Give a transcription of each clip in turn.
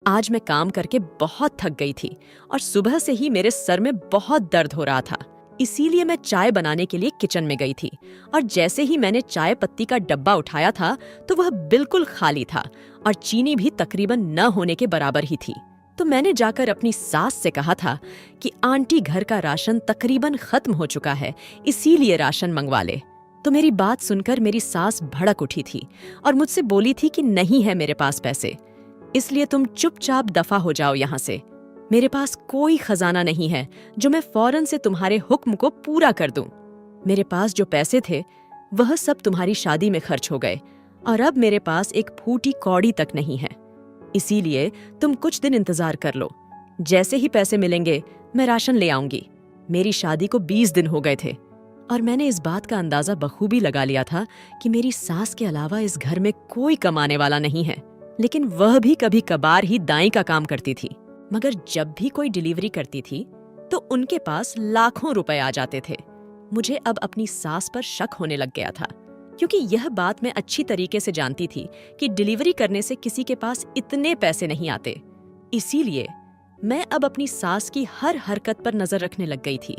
आज मैं काम करके बहुत थक गई थी और सुबह से ही मेरे सर में बहुत दर्द हो रहा था। इसीलिए मैं चाय बनाने के लिए किचन में गई थी और जैसे ही मैंने चाय पत्ती का डब्बा उठाया था तो वह बिल्कुल खाली था और चीनी भी तकरीबन न होने के बराबर ही थी। तो मैंने जाकर अपनी सास से कहा था कि आंटी घर का राशन तकरीबन खत्म हो चुका है, इसीलिए राशन मंगवा ले। तो मेरी बात सुनकर मेरी सास भड़क उठी थी और मुझसे बोली थी कि नहीं है मेरे पास पैसे, इसलिए तुम चुपचाप दफा हो जाओ यहाँ से। मेरे पास कोई खजाना नहीं है जो मैं फौरन से तुम्हारे हुक्म को पूरा कर दूं। मेरे पास जो पैसे थे वह सब तुम्हारी शादी में खर्च हो गए और अब मेरे पास एक फूटी कौड़ी तक नहीं है। इसीलिए तुम कुछ दिन इंतजार कर लो, जैसे ही पैसे मिलेंगे मैं राशन ले आऊंगी। मेरी शादी को 20 दिन हो गए थे और मैंने इस बात का अंदाजा बखूबी लगा लिया था कि मेरी सास के अलावा इस घर में कोई कमाने वाला नहीं है, लेकिन वह भी कभी कभार ही दाई का काम करती थी। मगर जब भी कोई डिलीवरी करती थी तो उनके पास लाखों रुपए आ जाते थे। मुझे अब अपनी सास पर शक होने लग गया था, क्योंकि यह बात मैं अच्छी तरीके से जानती थी कि डिलीवरी करने से किसी के पास इतने पैसे नहीं आते। इसीलिए मैं अब अपनी सास की हर हरकत पर नजर रखने लग गई थी,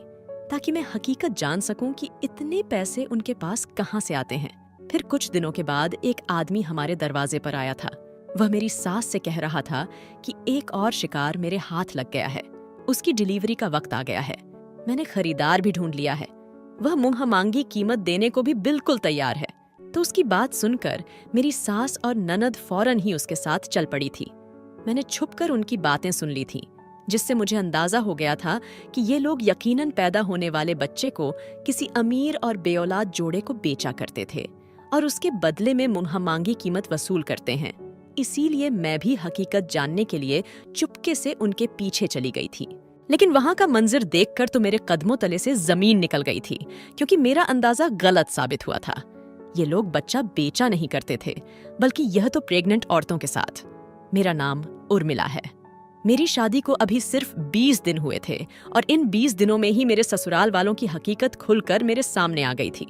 ताकि मैं हकीकत जान सकूं कि इतने पैसे उनके पास कहां से आते हैं। फिर कुछ दिनों के बाद एक आदमी हमारे दरवाजे पर आया था। वह मेरी सास से कह रहा था कि एक और शिकार मेरे हाथ लग गया है, उसकी डिलीवरी का वक्त आ गया है। मैंने खरीदार भी ढूंढ लिया है, वह मुंह मांगी कीमत देने को भी बिल्कुल तैयार है। तो उसकी बात सुनकर मेरी सास और ननद फौरन ही उसके साथ चल पड़ी थी। मैंने छुपकर उनकी बातें सुन ली थीं, जिससे मुझे अंदाजा हो गया था कि ये लोग यकीनन पैदा होने वाले बच्चे को किसी अमीर और बेऔलाद जोड़े को बेचा करते थे और उसके बदले में मुंह मांगी कीमत वसूल करते हैं। इसीलिए मैं भी हकीकत जानने के लिए चुपके से उनके पीछे चली गई थी। लेकिन वहां का मंजर देखकर तो मेरे कदमों तले से जमीन निकल गई थी, क्योंकि मेरा अंदाजा गलत साबित हुआ था। ये लोग बच्चा बेचा नहीं करते थे, बल्कि यह तो प्रेग्नेंट औरतों के साथ। मेरा नाम उर्मिला है। मेरी शादी को अभी सिर्फ 20 दिन हुए थे और इन 20 दिनों में ही मेरे ससुराल वालों की हकीकत खुलकर मेरे सामने आ गई थी।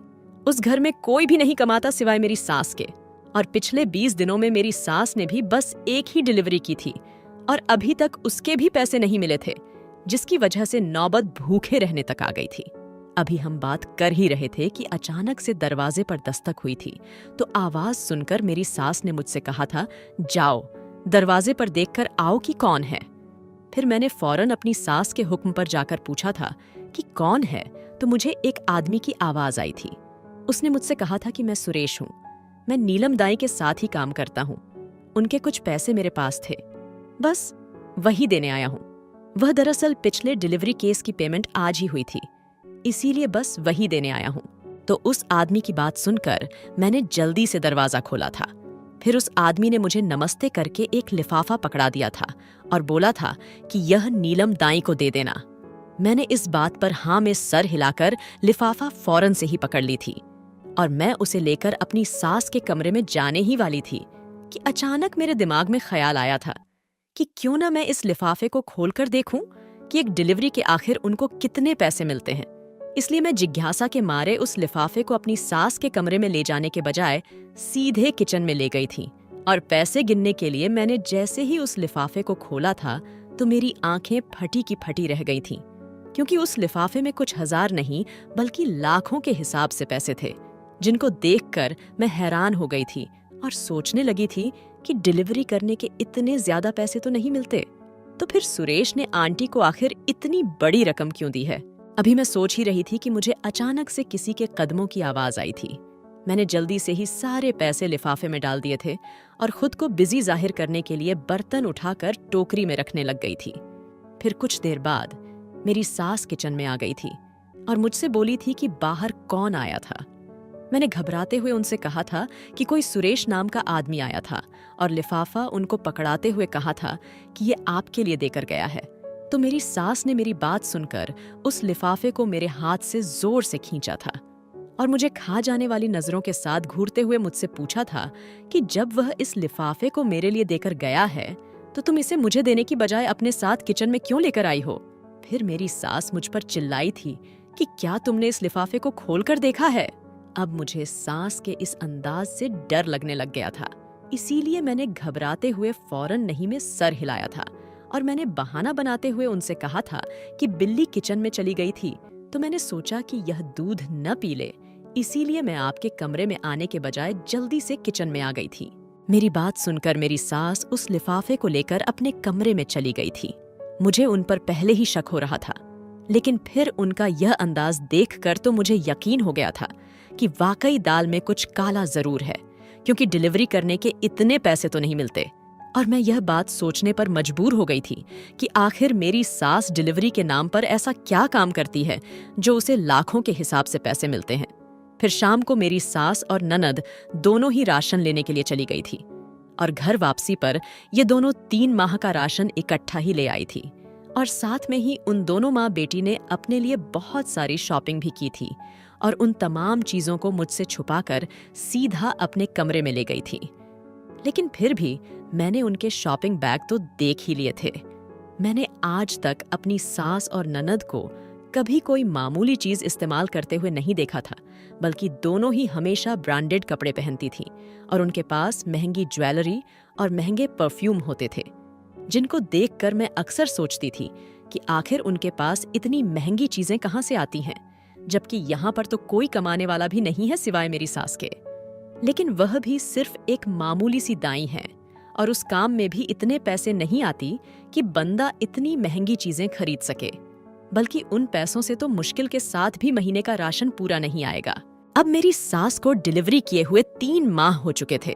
उस घर में कोई भी नहीं कमाता सिवाय मेरी सास के, और पिछले 20 दिनों में मेरी सास ने भी बस एक ही डिलीवरी की थी और अभी तक उसके भी पैसे नहीं मिले थे, जिसकी वजह से नौबत भूखे रहने तक आ गई थी। अभी हम बात कर ही रहे थे कि अचानक से दरवाजे पर दस्तक हुई थी। तो आवाज सुनकर मेरी सास ने मुझसे कहा था, जाओ दरवाजे पर देखकर आओ कि कौन है। फिर मैंने फौरन अपनी सास के हुक्म पर जाकर पूछा था कि कौन है, तो मुझे एक आदमी की आवाज आई थी। उसने मुझसे कहा था कि मैं सुरेश हूँ, मैं नीलम दाई के साथ ही काम करता हूँ। उनके कुछ पैसे मेरे पास थे, बस वही देने आया हूँ। वह दरअसल पिछले डिलीवरी केस की पेमेंट आज ही हुई थी, इसीलिए बस वही देने आया हूँ। तो उस आदमी की बात सुनकर मैंने जल्दी से दरवाजा खोला था। फिर उस आदमी ने मुझे नमस्ते करके एक लिफाफा पकड़ा दिया था और बोला था कि यह नीलम दाई को दे देना। मैंने इस बात पर हाँ में सर हिलाकर लिफाफा फौरन से ही पकड़ ली थी और मैं उसे लेकर अपनी सास के कमरे में जाने ही वाली थी कि अचानक मेरे दिमाग में ख्याल आया था कि क्यों ना मैं इस लिफाफे को खोलकर देखूं कि एक डिलीवरी के आखिर उनको कितने पैसे मिलते हैं। इसलिए मैं जिज्ञासा के मारे उस लिफाफे को अपनी सास के कमरे में ले जाने के बजाय सीधे किचन में ले गई थी और पैसे गिनने के लिए मैंने जैसे ही उस लिफाफे को खोला था तो मेरी आंखें फटी की फटी रह गई थीं, क्योंकि उस लिफाफे में कुछ हजार नहीं बल्कि लाखों के हिसाब से पैसे थे, जिनको देखकर मैं हैरान हो गई थी और सोचने लगी थी कि डिलीवरी करने के इतने ज्यादा पैसे तो नहीं मिलते, तो फिर सुरेश ने आंटी को आखिर इतनी बड़ी रकम क्यों दी है। अभी मैं सोच ही रही थी कि मुझे अचानक से किसी के कदमों की आवाज आई थी। मैंने जल्दी से ही सारे पैसे लिफाफे में डाल दिए थे और खुद को बिजी जाहिर करने के लिए बर्तन उठाकर टोकरी में रखने लग गई थी। फिर कुछ देर बाद मेरी सास किचन में आ गई थी और मुझसे बोली थी कि बाहर कौन आया था। मैंने घबराते हुए उनसे कहा था कि कोई सुरेश नाम का आदमी आया था और लिफाफा उनको पकड़ाते हुए कहा था कि ये आपके लिए देकर गया है। तो मेरी सास ने मेरी बात सुनकर उस लिफाफे को मेरे हाथ से जोर से खींचा था और मुझे खा जाने वाली नजरों के साथ घूरते हुए मुझसे पूछा था कि जब वह इस लिफाफे को मेरे लिए देकर गया है तो तुम इसे मुझे देने की बजाय अपने साथ किचन में क्यों लेकर आई हो। फिर मेरी सास मुझ पर चिल्लाई थी कि क्या तुमने इस लिफाफे को खोलकर देखा है। अब मुझे सास के इस अंदाज से डर लगने लग गया था। इसीलिए मैंने घबराते हुए फौरन नहीं में सर हिलाया था और मैंने बहाना बनाते हुए उनसे कहा था कि बिल्ली किचन में चली गई थी, तो मैंने सोचा कि यह दूध न पी ले, इसीलिए मैं आपके कमरे में आने के बजाय जल्दी से किचन में आ गई थी। मेरी बात सुनकर मेरी सास उस लिफाफे को लेकर अपने कमरे में चली गई थी। मुझे उन पर पहले ही शक हो रहा था, लेकिन फिर उनका यह अंदाज देखकर तो मुझे यकीन हो गया था कि वाकई दाल में कुछ काला जरूर है, क्योंकि डिलीवरी करने के इतने पैसे तो नहीं मिलते। और मैं यह बात सोचने पर मजबूर हो गई थी कि आखिर मेरी सास डिलीवरी के नाम पर ऐसा क्या काम करती है जो उसे लाखों के हिसाब से पैसे मिलते हैं। फिर शाम को मेरी सास और ननद दोनों ही राशन लेने के लिए चली गई थी और घर वापसी पर ये दोनों 3 माह का राशन इकट्ठा ही ले आई थी। और साथ में ही उन दोनों माँ बेटी ने अपने लिए बहुत सारी शॉपिंग भी की थी और उन तमाम चीज़ों को मुझसे छुपाकर सीधा अपने कमरे में ले गई थी। लेकिन फिर भी मैंने उनके शॉपिंग बैग तो देख ही लिए थे। मैंने आज तक अपनी सास और ननद को कभी कोई मामूली चीज इस्तेमाल करते हुए नहीं देखा था, बल्कि दोनों ही हमेशा ब्रांडेड कपड़े पहनती थीं और उनके पास महंगी ज्वेलरी और महंगे परफ्यूम होते थे, जिनको देखकर मैं अक्सर सोचती थी कि आखिर उनके पास इतनी महंगी चीजें कहाँ से आती हैं, जबकि यहाँ पर तो कोई कमाने वाला भी नहीं है सिवाय मेरी सास के। लेकिन वह भी सिर्फ एक मामूली सी दाई है और उस काम में भी इतने पैसे नहीं आती कि बंदा इतनी महंगी चीजें खरीद सके, बल्कि उन पैसों से तो मुश्किल के साथ भी महीने का राशन पूरा नहीं आएगा। अब मेरी सास को डिलीवरी किए हुए 3 माह हो चुके थे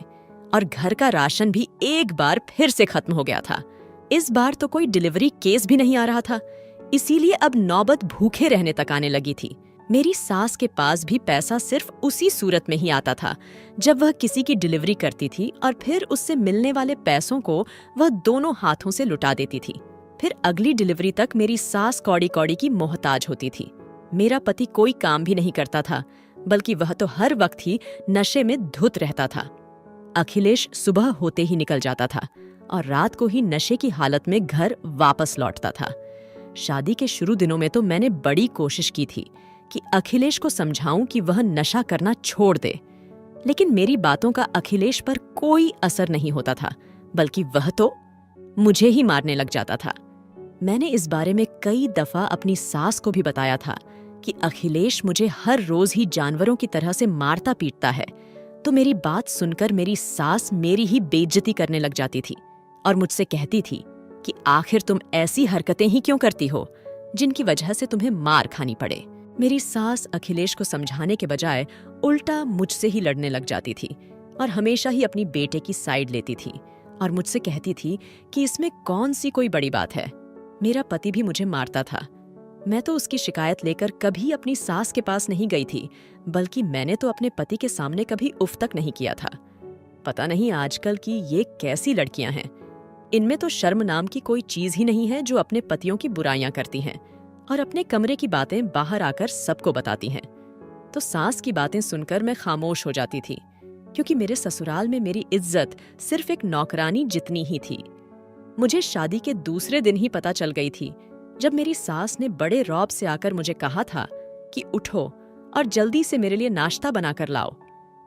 और घर का राशन भी एक बार फिर से खत्म हो गया था। इस बार तो कोई डिलीवरी केस भी नहीं आ रहा था, इसीलिए अब नौबत भूखे रहने तक आने लगी थी। मेरी सास के पास भी पैसा सिर्फ उसी सूरत में ही आता था जब वह किसी की डिलीवरी करती थी और फिर उससे मिलने वाले पैसों को वह दोनों हाथों से लुटा देती थी। फिर अगली डिलीवरी तक मेरी सास कौड़ी कौड़ी की मोहताज होती थी। मेरा पति कोई काम भी नहीं करता था, बल्कि वह तो हर वक्त ही नशे में धुत रहता था। अखिलेश सुबह होते ही निकल जाता था और रात को ही नशे की हालत में घर वापस लौटता था। शादी के शुरू दिनों में तो मैंने बड़ी कोशिश की थी कि अखिलेश को समझाऊं कि वह नशा करना छोड़ दे, लेकिन मेरी बातों का अखिलेश पर कोई असर नहीं होता था, बल्कि वह तो मुझे ही मारने लग जाता था। मैंने इस बारे में कई दफा अपनी सास को भी बताया था कि अखिलेश मुझे हर रोज ही जानवरों की तरह से मारता पीटता है, तो मेरी बात सुनकर मेरी सास मेरी ही बेइज्जती करने लग जाती थी और मुझसे कहती थी कि आखिर तुम ऐसी हरकतें ही क्यों करती हो जिनकी वजह से तुम्हें मार खानी पड़े। मेरी सास अखिलेश को समझाने के बजाय उल्टा मुझसे ही लड़ने लग जाती थी और हमेशा ही अपनी बेटे की साइड लेती थी और मुझसे कहती थी कि इसमें कौन सी कोई बड़ी बात है। मेरा पति भी मुझे मारता था। मैं तो उसकी शिकायत लेकर कभी अपनी सास के पास नहीं गई थी, बल्कि मैंने तो अपने पति के सामने कभी उफ तक नहीं किया था। पता नहीं आजकल की ये कैसी लड़कियां हैं, इनमें तो शर्म नाम की कोई चीज ही नहीं है जो अपने पतियों की बुराइयां करती हैं और अपने कमरे की बातें बाहर आकर सबको बताती हैं। तो सास की बातें सुनकर मैं खामोश हो जाती थी, क्योंकि मेरे ससुराल में मेरी इज्जत सिर्फ एक नौकरानी जितनी ही थी। मुझे शादी के दूसरे दिन ही पता चल गई थी, जब मेरी सास ने बड़े रौब से आकर मुझे कहा था कि उठो और जल्दी से मेरे लिए नाश्ता बनाकर लाओ,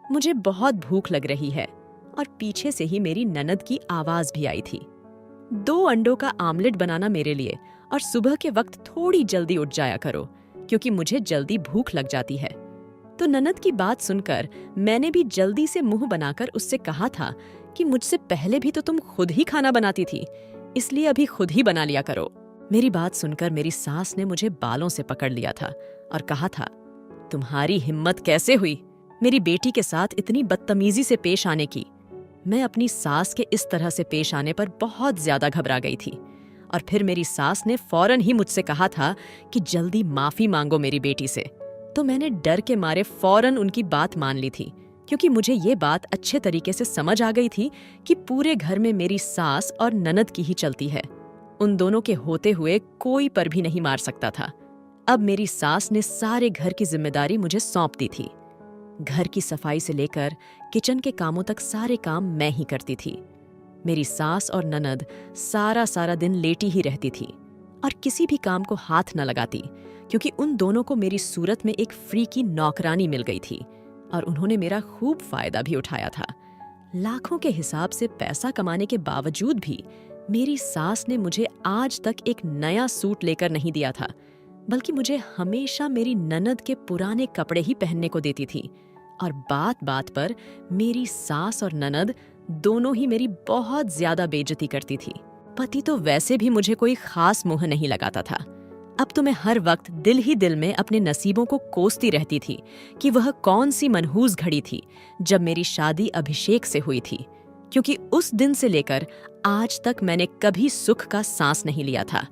मुझे बहुत भूख लग रही है। और पीछे से ही मेरी ननद की आवाज भी आई थी, 2 अंडों का आमलेट बनाना मेरे लिए और सुबह के वक्त थोड़ी जल्दी उठ जाया करो, क्योंकि मुझे जल्दी भूख लग जाती है। तो ननद की बात सुनकर मैंने भी जल्दी से मुंह बनाकर उससे कहा था कि मुझसे पहले भी तो तुम खुद ही खाना बनाती थी, इसलिए अभी खुद ही बना लिया करो। मेरी बात सुनकर मेरी सास ने मुझे बालों से पकड़ लिया था और कहा था, तुम्हारी हिम्मत कैसे हुई मेरी बेटी के साथ इतनी बदतमीजी से पेश आने की। मैं अपनी सास के इस तरह से पेश आने पर बहुत ज्यादा घबरा गई थी और फिर मेरी सास ने फौरन ही मुझसे कहा था कि जल्दी माफी मांगो मेरी बेटी से। तो मैंने डर के मारे फौरन उनकी बात मान ली थी, क्योंकि मुझे ये बात अच्छे तरीके से समझ आ गई थी कि पूरे घर में मेरी सास और ननद की ही चलती है। उन दोनों के होते हुए कोई पर भी नहीं मार सकता था। अब मेरी सास ने सारे घर की जिम्मेदारी मुझे सौंप दी थी। घर की सफाई से लेकर किचन के कामों तक सारे काम मैं ही करती थी। मेरी सास और ननद सारा दिन लेटी ही रहती थी और किसी भी काम को हाथ न लगाती, क्योंकि उन दोनों को मेरी सूरत में एक फ्री की नौकरानी मिल गई थी और उन्होंने मेरा खूब फायदा भी उठाया था। लाखों के हिसाब से पैसा कमाने के बावजूद भी मेरी सास ने मुझे आज तक एक नया सूट लेकर नहीं दिया था, बल्कि मुझे हमेशा मेरी ननद के पुराने कपड़े ही पहनने को देती थी। और बात बात पर मेरी सास और ननद दोनों ही मेरी बहुत ज्यादा बेइज्जती करती थी। पति तो वैसे भी मुझे कोई खास मुंह नहीं लगाता था। अब तो मैं हर वक्त दिल ही दिल में अपने नसीबों को कोसती रहती थी कि वह कौन सी मनहूस घड़ी थी जब मेरी शादी अभिषेक से हुई थी, क्योंकि उस दिन से लेकर आज तक मैंने कभी सुख का सांस नहीं लिया था।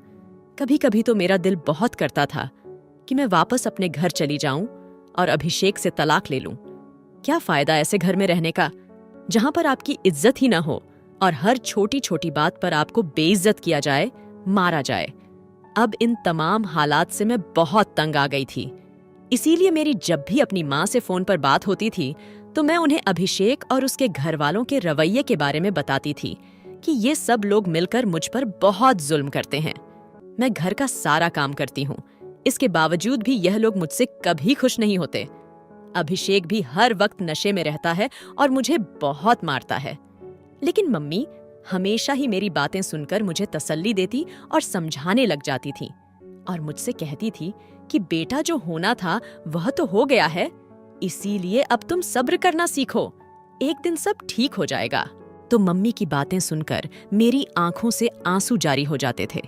कभी कभी तो मेरा दिल बहुत करता था कि मैं वापस अपने घर चली जाऊं और अभिषेक से तलाक ले लूं। क्या फायदा ऐसे घर में रहने का जहां पर आपकी इज्जत ही ना हो और हर छोटी छोटी बात पर आपको बेइज्जत किया जाए, मारा जाए। अब इन तमाम हालात से मैं बहुत तंग आ गई थी। इसीलिए मेरी जब भी अपनी माँ से फोन पर बात होती थी तो मैं उन्हें अभिषेक और उसके घर वालों के रवैये के बारे में बताती थी कि ये सब लोग मिलकर मुझ पर बहुत जुल्म करते हैं। मैं घर का सारा काम करती हूँ, इसके बावजूद भी यह लोग मुझसे कभी खुश नहीं होते। अभिषेक भी हर वक्त नशे में रहता है और मुझे बहुत मारता है। लेकिन मम्मी हमेशा ही मेरी बातें सुनकर मुझे तसल्ली देती और समझाने लग जाती थी और मुझसे कहती थी कि बेटा जो होना था वह तो हो गया है, इसीलिए अब तुम सब्र करना सीखो, एक दिन सब ठीक हो जाएगा। तो मम्मी की बातें सुनकर मेरी आंखों से आंसू जारी हो जाते थे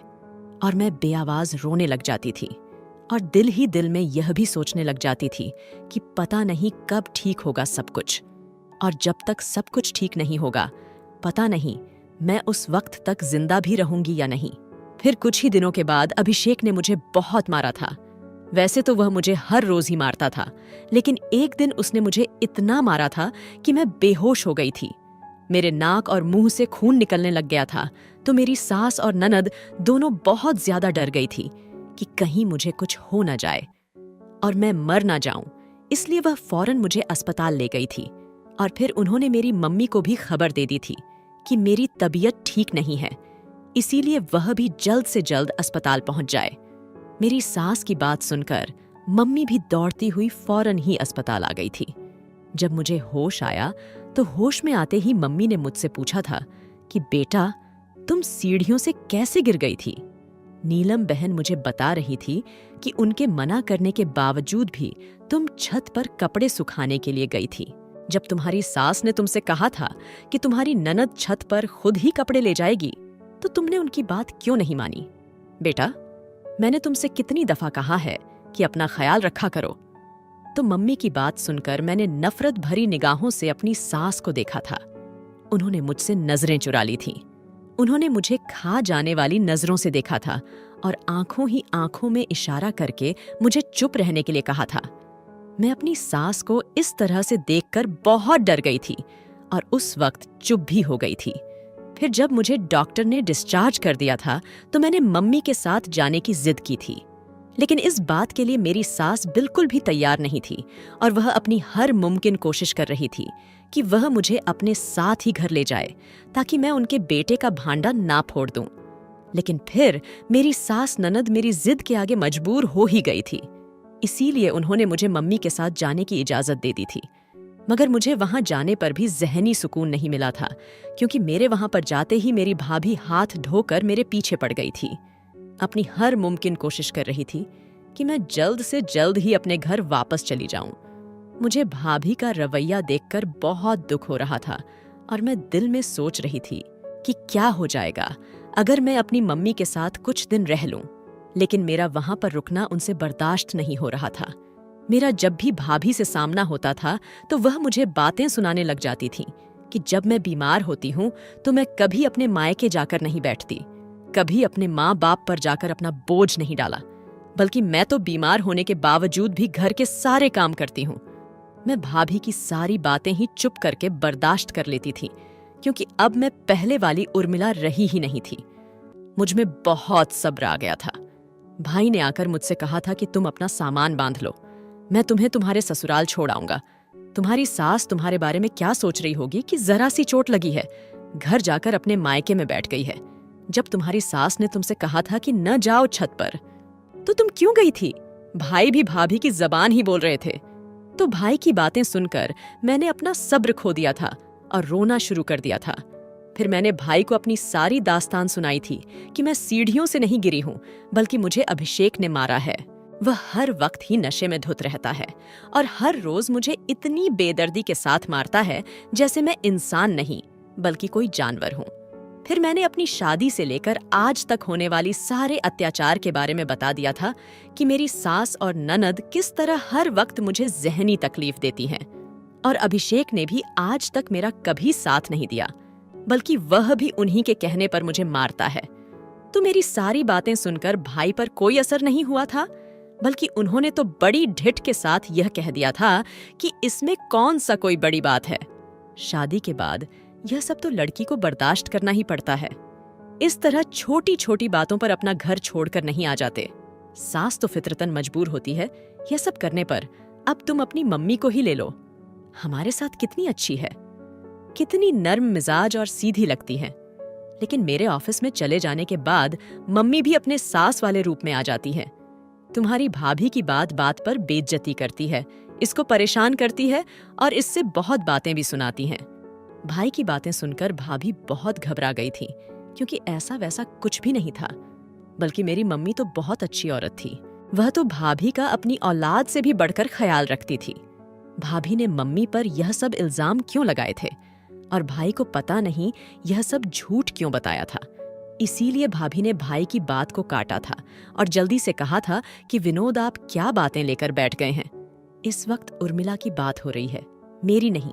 और मैं बेआवाज रोने लग जाती थी और दिल ही दिल में यह भी सोचने लग जाती थी कि पता नहीं कब ठीक होगा सब कुछ, और जब तक सब कुछ ठीक नहीं होगा पता नहीं मैं उस वक्त तक जिंदा भी रहूंगी या नहीं। फिर कुछ ही दिनों के बाद अभिषेक ने मुझे बहुत मारा था। वैसे तो वह मुझे हर रोज ही मारता था, लेकिन एक दिन उसने मुझे इतना मारा था कि मैं बेहोश हो गई थी। मेरे नाक और मुंह से खून निकलने लग गया था। तो मेरी सास और ननद दोनों बहुत ज्यादा डर गई थी कि कहीं मुझे कुछ हो न जाए और मैं मर ना जाऊं, इसलिए वह फौरन मुझे अस्पताल ले गई थी। और फिर उन्होंने मेरी मम्मी को भी खबर दे दी थी कि मेरी तबीयत ठीक नहीं है, इसीलिए वह भी जल्द से जल्द अस्पताल पहुंच जाए। मेरी सास की बात सुनकर मम्मी भी दौड़ती हुई फौरन ही अस्पताल आ गई थी। जब मुझे होश आया तो होश में आते ही मम्मी ने मुझसे पूछा था कि बेटा तुम सीढ़ियों से कैसे गिर गई थी। नीलम बहन मुझे बता रही थी कि उनके मना करने के बावजूद भी तुम छत पर कपड़े सुखाने के लिए गई थी। जब तुम्हारी सास ने तुमसे कहा था कि तुम्हारी ननद छत पर खुद ही कपड़े ले जाएगी तो तुमने उनकी बात क्यों नहीं मानी। बेटा मैंने तुमसे कितनी दफा कहा है कि अपना ख्याल रखा करो। तो मम्मी की बात सुनकर मैंने नफरत भरी निगाहों से अपनी सास को देखा था। उन्होंने मुझसे नजरें चुरा ली थीं। उन्होंने मुझे खा जाने वाली नजरों से देखा था और आंखों ही आंखों में इशारा करके मुझे चुप रहने के लिए कहा था। मैं अपनी सास को इस तरह से देखकर बहुत डर गई थी और उस वक्त चुप भी हो गई थी। फिर जब मुझे डॉक्टर ने डिस्चार्ज कर दिया था तो मैंने मम्मी के साथ जाने की जिद की थी, लेकिन इस बात के लिए मेरी सास बिल्कुल भी तैयार नहीं थी और वह अपनी हर मुमकिन कोशिश कर रही थी कि वह मुझे अपने साथ ही घर ले जाए ताकि मैं उनके बेटे का भांडा ना फोड़ दूं। लेकिन फिर मेरी सास ननद मेरी जिद के आगे मजबूर हो ही गई थी, इसीलिए उन्होंने मुझे मम्मी के साथ जाने की इजाजत दे दी थी। मगर मुझे वहां जाने पर भी ज़हनी सुकून नहीं मिला था, क्योंकि मेरे वहां पर जाते ही मेरी भाभी हाथ धोकर मेरे पीछे पड़ गई थी। अपनी हर मुमकिन कोशिश कर रही थी कि मैं जल्द से जल्द ही अपने घर वापस चली जाऊं। मुझे भाभी का रवैया देखकर बहुत दुख हो रहा था और मैं दिल में सोच रही थी कि क्या हो जाएगा अगर मैं अपनी मम्मी के साथ कुछ दिन रह लूं। लेकिन मेरा वहां पर रुकना उनसे बर्दाश्त नहीं हो रहा था। मेरा जब भी भाभी से सामना होता था तो वह मुझे बातें सुनाने लग जाती थी कि जब मैं बीमार होती हूँ तो मैं कभी अपने मायके जाकर नहीं बैठती, कभी अपने माँ बाप पर जाकर अपना बोझ नहीं डाला, बल्कि मैं तो बीमार होने के बावजूद भी घर के सारे काम करती हूँ। मैं भाभी की सारी बातें ही चुप करके बर्दाश्त कर लेती थी, क्योंकि अब मैं पहले वाली उर्मिला रही ही नहीं थी। मुझ में बहुत सब्र आ गया था। भाई ने आकर मुझसे कहा था कि तुम अपना सामान बांध लो, मैं तुम्हें तुम्हारे ससुराल छोड़ आऊंगा। तुम्हारी सास तुम्हारे बारे में क्या सोच रही होगी कि जरा सी चोट लगी है, घर जाकर अपने मायके में बैठ गई है। जब तुम्हारी सास ने तुमसे कहा था कि न जाओ छत पर, तो तुम क्यों गई थी? भाई भी भाभी की जबान ही बोल रहे थे। तो भाई की बातें सुनकर मैंने अपना सब्र खो दिया था और रोना शुरू कर दिया था। फिर मैंने भाई को अपनी सारी दास्तान सुनाई थी कि मैं सीढ़ियों से नहीं गिरी हूं, बल्कि मुझे अभिषेक ने मारा है। वह हर वक्त ही नशे में धुत रहता है और हर रोज मुझे इतनी बेदर्दी के साथ मारता है जैसे मैं इंसान नहीं बल्कि कोई जानवर हूं। फिर मैंने अपनी शादी से लेकर आज तक होने वाली सारे अत्याचार के बारे में बता दिया था कि मेरी सास और ननद किस तरह हर वक्त मुझे ज़हनी तकलीफ देती हैं। और अभिषेक ने भी आज तक मेरा कभी साथ नहीं दिया, बल्कि वह भी उन्हीं के कहने पर मुझे मारता है। तो मेरी सारी बातें सुनकर भाई पर कोई असर नहीं हुआ था, बल्कि उन्होंने तो बड़ी ढिठ के साथ यह कह दिया था कि इसमें कौन सा कोई बड़ी बात है। शादी के बाद यह सब तो लड़की को बर्दाश्त करना ही पड़ता है। इस तरह छोटी छोटी बातों पर अपना घर छोड़कर नहीं आ जाते। सास तो फितरतन मजबूर होती है यह सब करने पर। अब तुम अपनी मम्मी को ही ले लो, हमारे साथ कितनी अच्छी है, कितनी नर्म मिजाज और सीधी लगती है। लेकिन मेरे ऑफिस में चले जाने के बाद मम्मी भी अपने सास वाले रूप में आ जाती है। तुम्हारी भाभी की बात बात पर बेइज्जती करती है, इसको परेशान करती है और इससे बहुत बातें भी सुनाती हैं। भाई की बातें सुनकर भाभी बहुत घबरा गई थी, क्योंकि ऐसा वैसा कुछ भी नहीं था। बल्कि मेरी मम्मी तो बहुत अच्छी औरत थी। वह तो भाभी का अपनी औलाद से भी बढ़कर ख्याल रखती थी। भाभी ने मम्मी पर यह सब इल्जाम क्यों लगाए थे और भाई को पता नहीं यह सब झूठ क्यों बताया था। इसीलिए भाभी ने भाई की बात को काटा था और जल्दी से कहा था कि विनोद, आप क्या बातें लेकर बैठ गए हैं। इस वक्त उर्मिला की बात हो रही है, मेरी नहीं।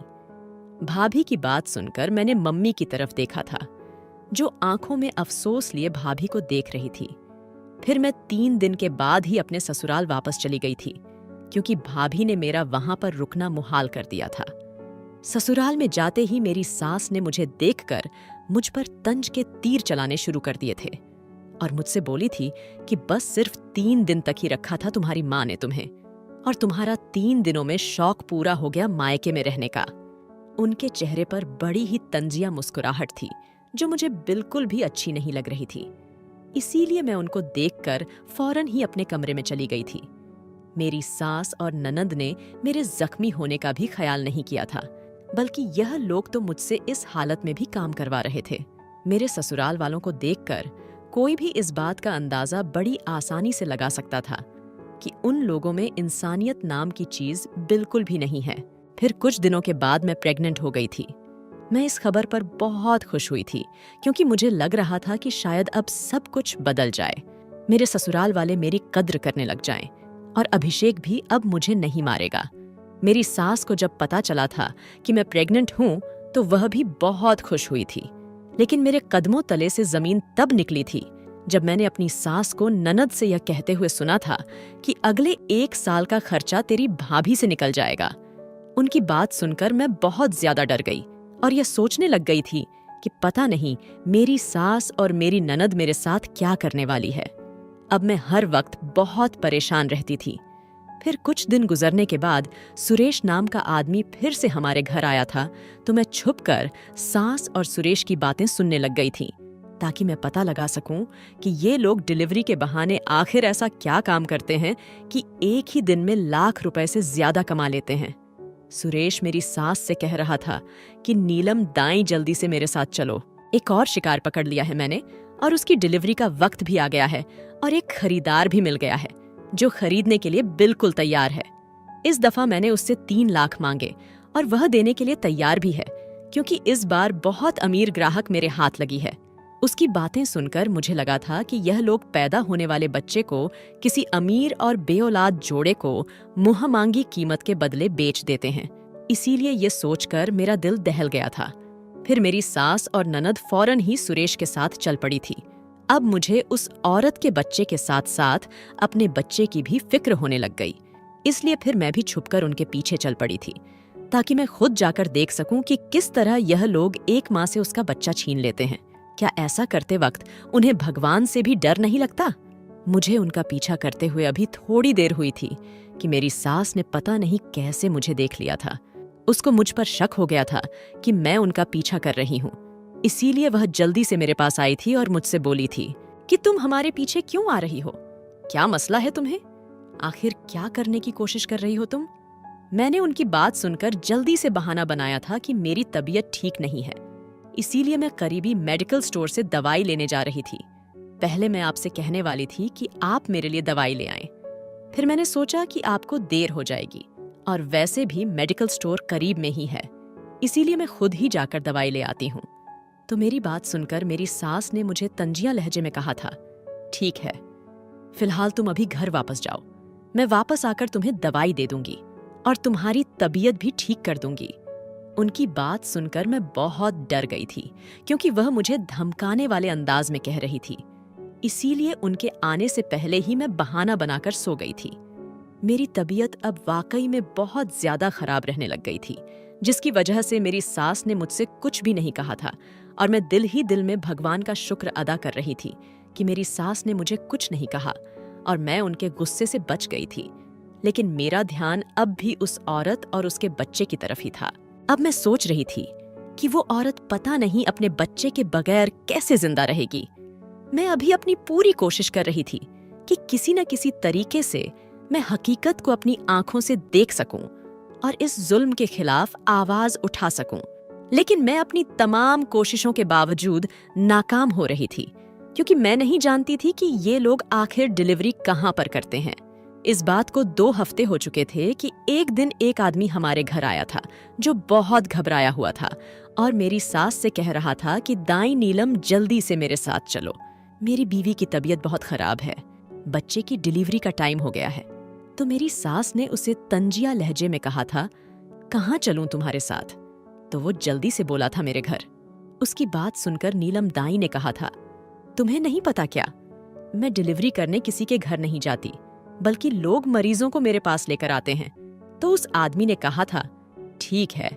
भाभी की बात सुनकर मैंने मम्मी की तरफ देखा था, जो आंखों में अफसोस लिए भाभी को देख रही थी। फिर मैं 3 दिन के बाद ही अपने ससुराल वापस चली गई थी, क्योंकि भाभी ने मेरा वहां पर रुकना मुहाल कर दिया था। ससुराल में जाते ही मेरी सास ने मुझे देखकर मुझ पर तंज के तीर चलाने शुरू कर दिए थे और मुझसे बोली थी कि बस सिर्फ 3 दिन तक ही रखा था तुम्हारी माँ ने तुम्हें, और तुम्हारा 3 दिनों में शौक पूरा हो गया मायके में रहने का। उनके चेहरे पर बड़ी ही तंजिया मुस्कुराहट थी, जो मुझे बिल्कुल भी अच्छी नहीं लग रही थी। इसीलिए मैं उनको देखकर फौरन ही अपने कमरे में चली गई थी। मेरी सास और ननद ने मेरे जख्मी होने का भी ख्याल नहीं किया था, बल्कि यह लोग तो मुझसे इस हालत में भी काम करवा रहे थे। मेरे ससुराल वालों को देखकर कोई भी इस बात का अंदाजा बड़ी आसानी से लगा सकता था कि उन लोगों में इंसानियत नाम की चीज बिल्कुल भी नहीं है। फिर कुछ दिनों के बाद मैं प्रेग्नेंट हो गई थी। मैं इस खबर पर बहुत खुश हुई थी, क्योंकि मुझे लग रहा था कि शायद अब सब कुछ बदल जाए, मेरे ससुराल वाले मेरी कद्र करने लग जाएं और अभिषेक भी अब मुझे नहीं मारेगा। मेरी सास को जब पता चला था कि मैं प्रेग्नेंट हूं, तो वह भी बहुत खुश हुई थी। लेकिन मेरे कदमों तले से जमीन तब निकली थी जब मैंने अपनी सास को ननद से यह कहते हुए सुना था कि अगले 1 साल का खर्चा तेरी भाभी से निकल जाएगा। उनकी बात सुनकर मैं बहुत ज्यादा डर गई और यह सोचने लग गई थी कि पता नहीं मेरी सास और मेरी ननद मेरे साथ क्या करने वाली है। अब मैं हर वक्त बहुत परेशान रहती थी। फिर कुछ दिन गुजरने के बाद सुरेश नाम का आदमी फिर से हमारे घर आया था, तो मैं छुपकर सास और सुरेश की बातें सुनने लग गई थी, ताकि मैं पता लगा सकूं कि ये लोग डिलीवरी के बहाने आखिर ऐसा क्या काम करते हैं कि एक ही दिन में लाख रुपए से ज्यादा कमा लेते हैं। सुरेश मेरी सास से कह रहा था कि नीलम, दाएं जल्दी से मेरे साथ चलो, एक और शिकार पकड़ लिया है मैंने और उसकी डिलीवरी का वक्त भी आ गया है और एक खरीदार भी मिल गया है जो खरीदने के लिए बिल्कुल तैयार है। इस दफा मैंने उससे 3 लाख मांगे और वह देने के लिए तैयार भी है, क्योंकि इस बार बहुत अमीर ग्राहक मेरे हाथ लगी है। उसकी बातें सुनकर मुझे लगा था कि यह लोग पैदा होने वाले बच्चे को किसी अमीर और बेऔलाद जोड़े को मुंह मांगी कीमत के बदले बेच देते हैं। इसीलिए ये सोचकर मेरा दिल दहल गया था। फिर मेरी सास और ननद फौरन ही सुरेश के साथ चल पड़ी थी। अब मुझे उस औरत के बच्चे के साथ साथ अपने बच्चे की भी फिक्र होने लग गई। इसलिए फिर मैं भी छुपकर उनके पीछे चल पड़ी थी, ताकि मैं खुद जाकर देख सकूं कि किस तरह यह लोग एक माँ से उसका बच्चा छीन लेते हैं। क्या ऐसा करते वक्त उन्हें भगवान से भी डर नहीं लगता? मुझे उनका पीछा करते हुए अभी थोड़ी देर हुई थी कि मेरी सास ने पता नहीं कैसे मुझे देख लिया था। उसको मुझ पर शक हो गया था कि मैं उनका पीछा कर रही हूँ। इसीलिए वह जल्दी से मेरे पास आई थी और मुझसे बोली थी कि तुम हमारे पीछे क्यों आ रही हो? क्या मसला है तुम्हें? आखिर क्या करने की कोशिश कर रही हो तुम? मैंने उनकी बात सुनकर जल्दी से बहाना बनाया था कि मेरी तबीयत ठीक नहीं है, इसीलिए मैं करीबी मेडिकल स्टोर से दवाई लेने जा रही थी। पहले मैं आपसे कहने वाली थी कि आप मेरे लिए दवाई ले आएं। फिर मैंने सोचा कि आपको देर हो जाएगी और वैसे भी मेडिकल स्टोर करीब में ही है, इसीलिए मैं खुद ही जाकर दवाई ले आती हूँ। तो मेरी बात सुनकर मेरी सास ने मुझे तंजिया लहजे में कहा था, ठीक है, फिलहाल तुम अभी घर वापस जाओ, मैं वापस आकर तुम्हें दवाई दे दूंगी और तुम्हारी तबीयत भी ठीक कर दूंगी। उनकी बात सुनकर मैं बहुत डर गई थी, क्योंकि वह मुझे धमकाने वाले अंदाज में कह रही थी। इसीलिए उनके आने से पहले ही मैं बहाना बनाकर सो गई थी। मेरी तबीयत अब वाकई में बहुत ज्यादा खराब रहने लग गई थी, जिसकी वजह से मेरी सास ने मुझसे कुछ भी नहीं कहा था और मैं दिल ही दिल में भगवान का शुक्र अदा कर रही थी कि मेरी सास ने मुझे कुछ नहीं कहा और मैं उनके गुस्से से बच गई थी। लेकिन मेरा ध्यान अब भी उस औरत और उसके बच्चे की तरफ ही था। अब मैं सोच रही थी कि वो औरत पता नहीं अपने बच्चे के बगैर कैसे जिंदा रहेगी। मैं अभी अपनी पूरी कोशिश कर रही थी कि किसी न किसी तरीके से मैं हकीकत को अपनी आंखों से देख सकूं और इस जुल्म के खिलाफ आवाज उठा सकूं। लेकिन मैं अपनी तमाम कोशिशों के बावजूद नाकाम हो रही थी, क्योंकि मैं नहीं जानती थी कि ये लोग आखिर डिलीवरी कहाँ पर करते हैं। इस बात को 2 हफ्ते हो चुके थे कि एक दिन एक आदमी हमारे घर आया था जो बहुत घबराया हुआ था और मेरी सास से कह रहा था कि दाई नीलम, जल्दी से मेरे साथ चलो, मेरी बीवी की तबीयत बहुत खराब है, बच्चे की डिलीवरी का टाइम हो गया है। तो मेरी सास ने उसे तंजिया लहजे में कहा था, कहाँ चलूं तुम्हारे साथ? तो वो जल्दी से बोला था, मेरे घर। उसकी बात सुनकर नीलम दाई ने कहा था, तुम्हें नहीं पता क्या, मैं डिलीवरी करने किसी के घर नहीं जाती, बल्कि लोग मरीजों को मेरे पास लेकर आते हैं। तो उस आदमी ने कहा था, ठीक है,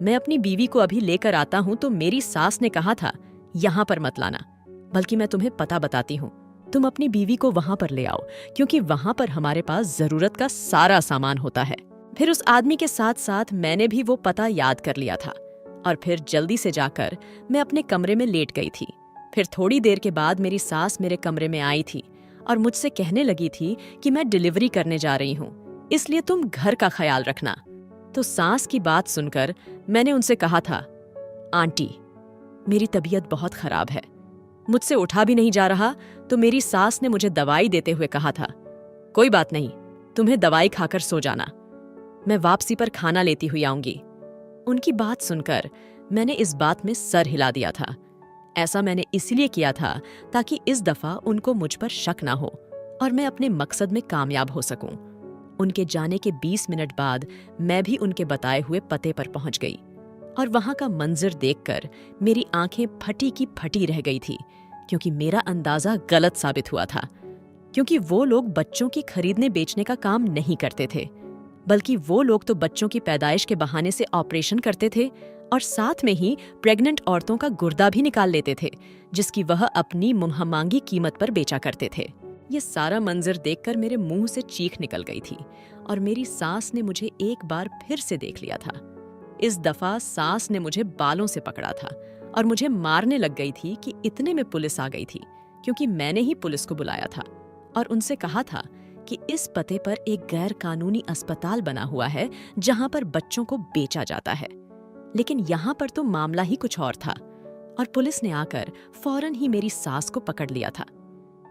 मैं अपनी बीवी को अभी लेकर आता हूं। तो मेरी सास ने कहा था, यहां पर मत लाना, बल्कि मैं तुम्हें पता बताती हूँ, तुम अपनी बीवी को वहां पर ले आओ, क्योंकि वहां पर हमारे पास जरूरत का सारा सामान होता है। फिर उस आदमी के साथ साथ मैंने भी वो पता याद कर लिया था और फिर जल्दी से जाकर मैं अपने कमरे में लेट गई थी। फिर थोड़ी देर के बाद मेरी सास मेरे कमरे में आई थी और मुझसे कहने लगी थी कि मैं डिलीवरी करने जा रही हूँ, इसलिए तुम घर का ख्याल रखना। तो सास की बात सुनकर मैंने उनसे कहा था, आंटी, मेरी तबीयत बहुत खराब है, मुझसे उठा भी नहीं जा रहा। तो मेरी सास ने मुझे दवाई देते हुए कहा था, कोई बात नहीं, तुम्हें दवाई खाकर सो जाना, मैं वापसी पर खाना लेती हुई आऊंगी। उनकी बात सुनकर मैंने इस बात में सर हिला दिया था। ऐसा मैंने इसलिए किया था ताकि इस दफा उनको मुझ पर शक ना हो और मैं अपने मकसद में कामयाब हो सकूं। उनके जाने के 20 मिनट बाद मैं भी उनके बताए हुए पते पर पहुंच गई और वहां का मंजर देखकर मेरी आंखें फटी की फटी रह गई थी, क्योंकि मेरा अंदाजा गलत साबित हुआ था। क्योंकि वो लोग बच्चों की खरीदने बेचने का काम नहीं करते थे, बल्कि वो लोग तो बच्चों की पैदाइश के बहाने से ऑपरेशन करते थे और साथ में ही प्रेग्नेंट औरतों का गुर्दा भी निकाल लेते थे, जिसकी वह अपनी मुंहमांगी कीमत पर बेचा करते थे। ये सारा मंजर देखकर मेरे मुंह से चीख निकल गई थी और मेरी सास ने मुझे एक बार फिर से देख लिया था। इस दफा सास ने मुझे बालों से पकड़ा था और मुझे मारने लग गई थी कि इतने में पुलिस आ गई थी, क्योंकि मैंने ही पुलिस को बुलाया था और उनसे कहा था कि इस पते पर एक गैर कानूनी अस्पताल बना हुआ है जहां पर बच्चों को बेचा जाता है। लेकिन यहाँ पर तो मामला ही कुछ और था और पुलिस ने आकर फौरन ही मेरी सास को पकड़ लिया था।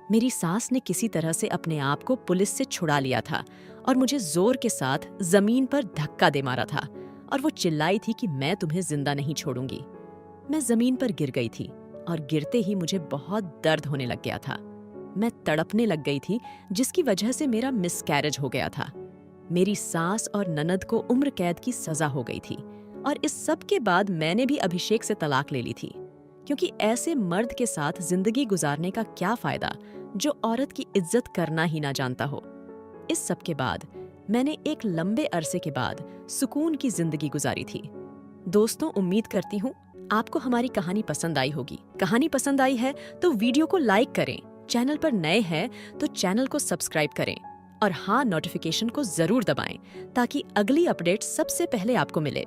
मेरी सास ने किसी तरह से अपने आप को पुलिस से छुड़ा लिया था और मुझे जोर के साथ जमीन पर धक्का दे मारा था और वो चिल्लाई थी कि मैं तुम्हें जिंदा नहीं छोड़ूंगी। मैं जमीन पर गिर गई थी और गिरते ही मुझे बहुत दर्द होने लग गया था। मैं तड़पने लग गई थी, जिसकी वजह से मेरा मिसकैरेज हो गया था। मेरी सास और ननद को उम्र कैद की सजा हो गई थी और इस सब के बाद मैंने भी अभिषेक से तलाक ले ली थी, क्योंकि ऐसे मर्द के साथ जिंदगी गुजारने का क्या फायदा जो औरत की इज्जत करना ही ना जानता हो। इस सब के बाद मैंने एक लंबे अरसे के बाद सुकून की जिंदगी गुजारी थी। दोस्तों, उम्मीद करती हूँ आपको हमारी कहानी पसंद आई होगी। कहानी पसंद आई है तो वीडियो को लाइक करें, चैनल पर नए हैं तो चैनल को सब्सक्राइब करें और हाँ, नोटिफिकेशन को जरूर दबाएं ताकि अगली अपडेट सबसे पहले आपको मिले।